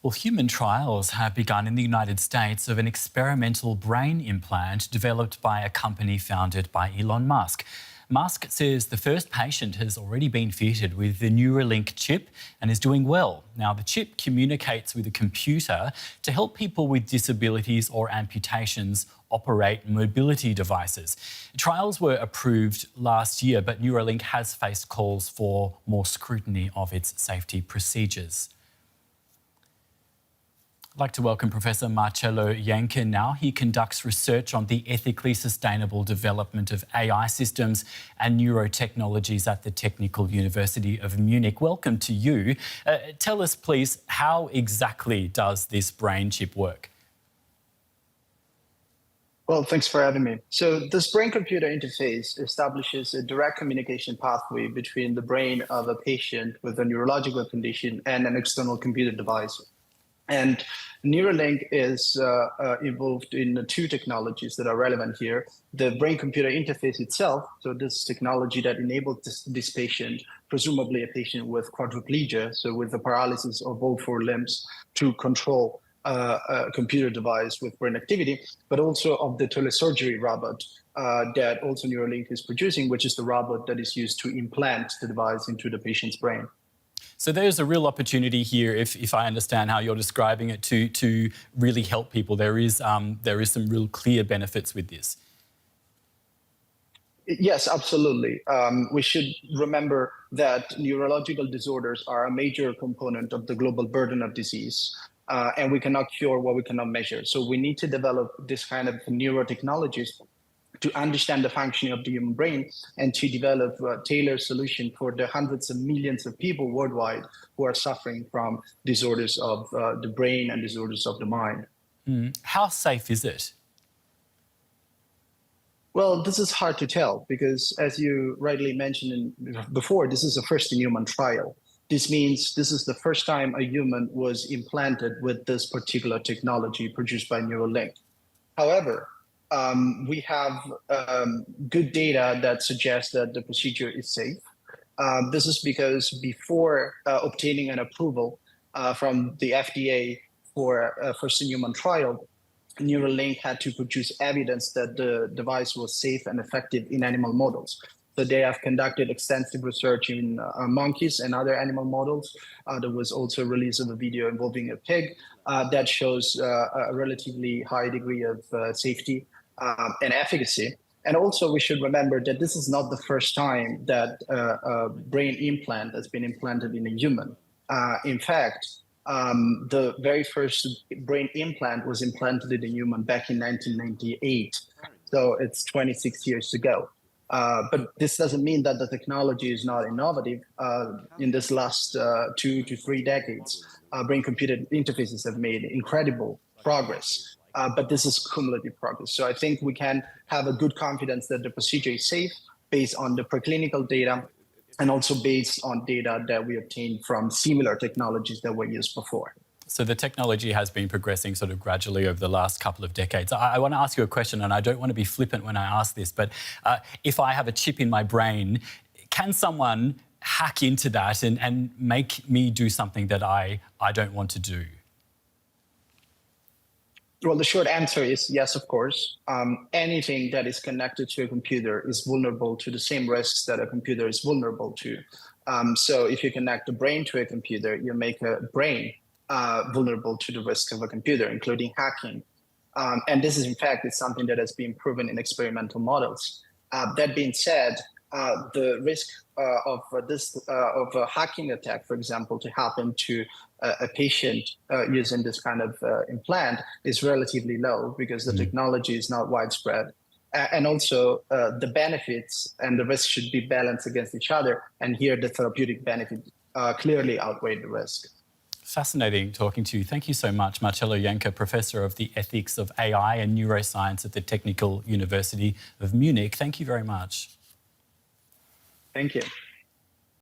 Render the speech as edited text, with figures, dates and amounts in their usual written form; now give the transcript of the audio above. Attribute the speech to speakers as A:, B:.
A: Well, human trials have begun in the United States of an experimental brain implant developed by a company founded by Elon Musk. Musk says the first patient has already been fitted with the Neuralink chip and is doing well. Now, the chip communicates with a computer to help people with disabilities or amputations operate mobility devices. Trials were approved last year, but Neuralink has faced calls for more scrutiny of its safety procedures. I'd like to welcome Professor Marcello Janka now. He conducts research on the ethically sustainable development of AI systems and neurotechnologies at the Technical University of Munich. Welcome to you. Tell us, please, how exactly does this brain chip work?
B: Well, thanks for having me. So this brain-computer interface establishes a direct communication pathway between the brain of a patient with a neurological condition and an external computer device. And Neuralink is involved in two technologies that are relevant here. The brain-computer interface itself, so this technology that enables this patient, presumably a patient with quadriplegia, so with the paralysis of all four limbs, to control a computer device with brain activity, but also of the telesurgery robot that also Neuralink is producing, which is the robot that is used to implant the device into the patient's brain.
A: So there's a real opportunity here, if I understand how you're describing it, to really help people. There is some real clear benefits with this.
B: Yes, absolutely. We should remember that neurological disorders are a major component of the global burden of disease, and we cannot cure what we cannot measure. So we need to develop this kind of neurotechnologies to understand the functioning of the human brain and to develop a tailored solution for the hundreds of millions of people worldwide who are suffering from disorders of the brain and disorders of the mind.
A: How safe is it?
B: Well, this is hard to tell because, as you rightly mentioned before, this is a first-in-human trial. This means this is the first time a human was implanted with this particular technology produced by Neuralink. However, we have good data that suggests that the procedure is safe. This is because before obtaining an approval from the FDA for a first-in-human trial, Neuralink had to produce evidence that the device was safe and effective in animal models. So they have conducted extensive research in monkeys and other animal models. There was also a release of a video involving a pig that shows a relatively high degree of safety and efficacy. And also we should remember that this is not the first time that a brain implant has been implanted in a human. In fact, the very first brain implant was implanted in a human back in 1998. So it's 26 years ago. But this doesn't mean that the technology is not innovative. In this last 2 to 3 decades, brain-computer interfaces have made incredible progress. But this is cumulative progress. So I think we can have a good confidence that the procedure is safe based on the preclinical data and also based on data that we obtained from similar technologies that were used before.
A: So the technology has been progressing sort of gradually over the last couple of decades. I want to ask you a question, and I don't want to be flippant when I ask this, but if I have a chip in my brain, can someone hack into that and make me do something that I don't want to do?
B: Well, the short answer is yes, of course. Anything that is connected to a computer is vulnerable to the same risks that a computer is vulnerable to. So if you connect the brain to a computer, you make a brain vulnerable to the risk of a computer, including hacking. And this is, in fact, it's something that has been proven in experimental models. That being said, the risk of a hacking attack, for example, to happen to a patient using this kind of implant is relatively low because the technology is not widespread. And also the benefits and the risk should be balanced against each other. And here the therapeutic benefit clearly outweigh the risk.
A: Fascinating talking to you. Thank you so much, Marcello Janka, Professor of the Ethics of AI and Neuroscience at the Technical University of Munich. Thank you very much.
B: Thank you.